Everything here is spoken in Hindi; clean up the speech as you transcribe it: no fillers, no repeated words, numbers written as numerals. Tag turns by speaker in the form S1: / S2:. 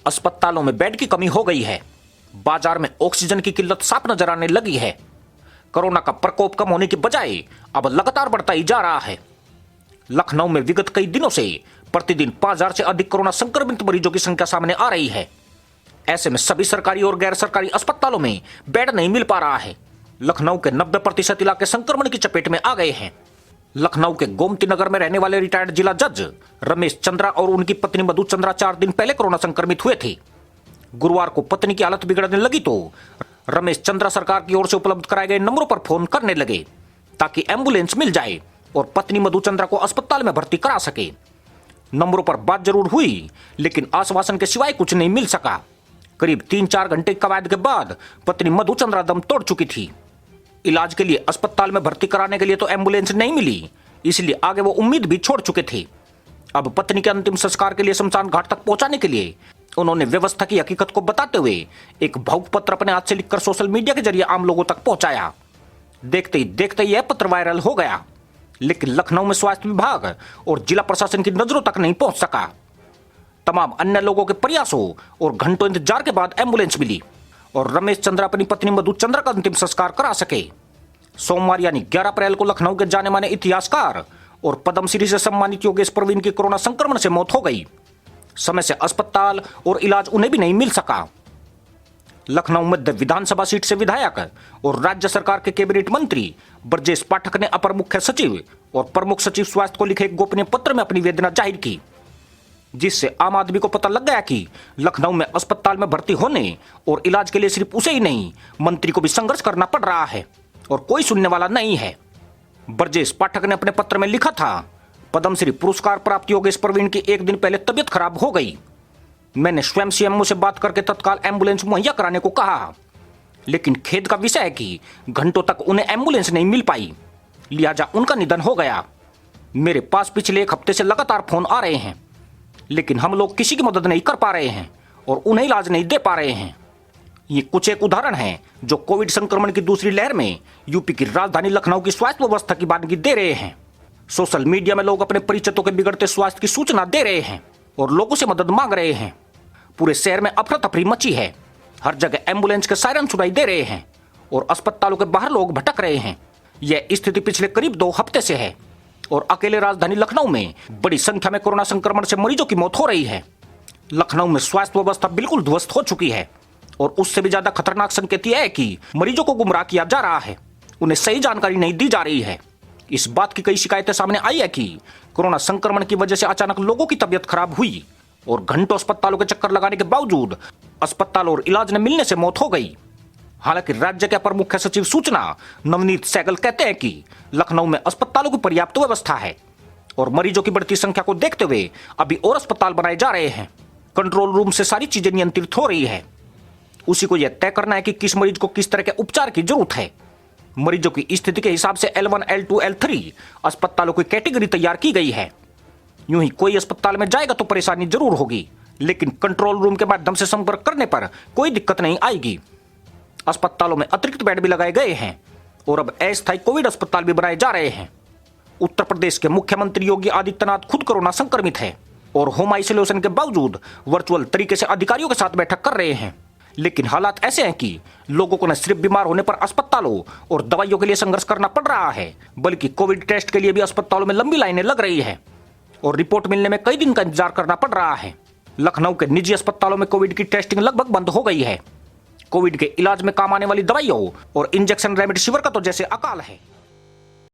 S1: अस्पतालों में बेड की कमी हो गई है। बाजार में ऑक्सीजन की किल्लत साफ नजर आने लगी है। कोरोना का प्रकोप कम होने की बजाय अब लगातार बढ़ता ही जा रहा है। लखनऊ में विगत कई दिनों से प्रतिदिन 5000 से अधिक कोरोना संक्रमित मरीजों की संख्या सामने आ रही है। ऐसे में सभी सरकारी और गैर सरकारी अस्पतालों में बेड नहीं मिल पा रहा है। लखनऊ के 90% इलाके संक्रमण की चपेट में आ गए हैं। लखनऊ के गोमती नगर में रहने वाले रिटायर्ड जिला जज रमेश चंद्रा और उनकी पत्नी मधु चंद्रा 4 दिन पहले कोरोना संक्रमित हुए थे। गुरुवार को पत्नी की हालत बिगड़ने लगी तो रमेश चंद्रा सरकार की ओर से उपलब्ध कराए गए नंबरों पर फोन करने लगे ताकि एम्बुलेंस मिल जाए और पत्नी मधु चंद्रा को अस्पताल में भर्ती करा सके। नंबरों पर बात जरूर हुई, लेकिन आश्वासन के सिवाय कुछ नहीं मिल सका। करीब 3-4 घंटे कवायद के बाद पत्नी मधु चंद्रा दम तोड़ चुकी थी। इलाज के लिए अस्पताल में भर्ती कराने के लिए तो एम्बुलेंस नहीं मिली, इसलिए आगे वो उम्मीद भी छोड़ चुके थे। अब पत्नी के अंतिम संस्कार के लिए शमशान घाट तक पहुंचाने के लिए उन्होंने व्यवस्था की हकीकत को बताते हुए एक भावुक पत्र अपने हाथ से लिखकर सोशल मीडिया के जरिए आम लोगों तक पहुंचाया। देखते ही यह पत्र वायरल हो गया, लेकिन लखनऊ में स्वास्थ्य विभाग और जिला प्रशासन की नजरों तक नहीं पहुंच सका। तमाम अन्य लोगों के प्रयासों और घंटों इंतजार के बाद एम्बुलेंस मिली और रमेश चंद्रा अपनी पत्नी मधु चंद्रा का अंतिम संस्कार करा सके। सोमवार यानी 11 अप्रैल को लखनऊ के जाने माने इतिहासकार और पद्मश्री से सम्मानित योगेश प्रवीण की कोरोना संक्रमण से मौत हो गई। समय से अस्पताल और इलाज उन्हें भी नहीं मिल सका। लखनऊ मध्य विधानसभा सीट से विधायक और राज्य सरकार के कैबिनेट मंत्री ब्रजेश पाठक ने अपर मुख्य सचिव और प्रमुख सचिव स्वास्थ्य को लिखे एक गोपनीय पत्र में अपनी वेदना जाहिर की, जिससे आम आदमी को पता लग गया कि लखनऊ में अस्पताल में भर्ती होने और इलाज के लिए सिर्फ उसे ही नहीं, मंत्री को भी संघर्ष करना पड़ रहा है और कोई सुनने वाला नहीं है। ब्रजेश पाठक ने अपने पत्र में लिखा था, पद्मश्री पुरस्कार प्राप्त योगेश प्रवीण की एक दिन पहले तबियत खराब हो गई। मैंने स्वयं सीएमओ से बात करके तत्काल एम्बुलेंस मुहैया कराने को कहा, लेकिन खेद का विषय है कि घंटों तक उन्हें एम्बुलेंस नहीं मिल पाई, लिहाजा उनका निधन हो गया। मेरे पास पिछले 1 हफ्ते से लगातार फोन आ रहे हैं, लेकिन हम लोग किसी की मदद नहीं कर पा रहे हैं और उन्हें इलाज नहीं दे पा रहे हैं। ये कुछ एक उदाहरण हैं जो कोविड संक्रमण की दूसरी लहर में यूपी की राजधानी लखनऊ की स्वास्थ्य व्यवस्था की वानगी दे रहे हैं। सोशल मीडिया में लोग अपने परिचितों के बिगड़ते स्वास्थ्य की सूचना दे रहे हैं और लोगों से मदद मांग रहे हैं। पूरे शहर में अफरा तफरी मची है। हर जगह एम्बुलेंस के सायरन सुनाई दे रहे हैं और अस्पतालों के बाहर लोग भटक रहे हैं। यह स्थिति पिछले करीब 2 हफ्ते से है और अकेले राजधानी लखनऊ में बड़ी संख्या में कोरोना संक्रमण से मरीजों की मौत हो रही है। लखनऊ में स्वास्थ्य व्यवस्था बिल्कुल ध्वस्त हो चुकी है और उससे भी ज्यादा खतरनाक संकेत यह है कि मरीजों को गुमराह किया जा रहा है, उन्हें सही जानकारी नहीं दी जा रही है। इस बात की कई शिकायतें सामने आई है कि कोरोना संक्रमण की वजह से अचानक लोगों की तबियत खराब हुई और घंटों अस्पतालों के चक्कर लगाने के बावजूद अस्पताल और इलाज न मिलने से मौत हो गई। हालांकि राज्य के अपर मुख्य सचिव सूचना नवनीत सहगल कहते हैं कि लखनऊ में अस्पतालों की पर्याप्त व्यवस्था है और मरीजों की बढ़ती संख्या को देखते हुए अभी और अस्पताल बनाए जा रहे हैं। कंट्रोल रूम से सारी चीजें नियंत्रित हो रही है। उसी को यह तय करना है कि किस मरीज को किस तरह के उपचार की जरूरत है। मरीजों की स्थिति के हिसाब से L1, L2, L3 अस्पतालों की कैटेगरी तैयार की गई है। यूं ही कोई अस्पताल में जाएगा तो परेशानी जरूर होगी, लेकिन कंट्रोल रूम के माध्यम से संपर्क करने पर कोई दिक्कत नहीं आएगी। अस्पतालों में अतिरिक्त बेड भी लगाए गए हैं और अब अस्थायी कोविड अस्पताल भी बनाए जा रहे हैं। उत्तर प्रदेश के मुख्यमंत्री योगी आदित्यनाथ खुद कोरोना संक्रमित है और होम आइसोलेशन के बावजूद वर्चुअल तरीके से अधिकारियों के साथ बैठक कर रहे हैं। लेकिन हालात ऐसे हैं कि लोगों को न सिर्फ बीमार होने पर अस्पतालों और दवाइयों के लिए संघर्ष करना पड़ रहा है, बल्कि कोविड टेस्ट के लिए भी अस्पतालों में लंबी लाइनें लग रही है और रिपोर्ट मिलने में कई दिन का इंतजार करना पड़ रहा है। लखनऊ के निजी अस्पतालों में कोविड की टेस्टिंग लगभग बंद हो गई है। कोविड के इलाज में काम आने वाली दवाइयों और इंजेक्शन रेमडेसिविर का तो जैसे अकाल है।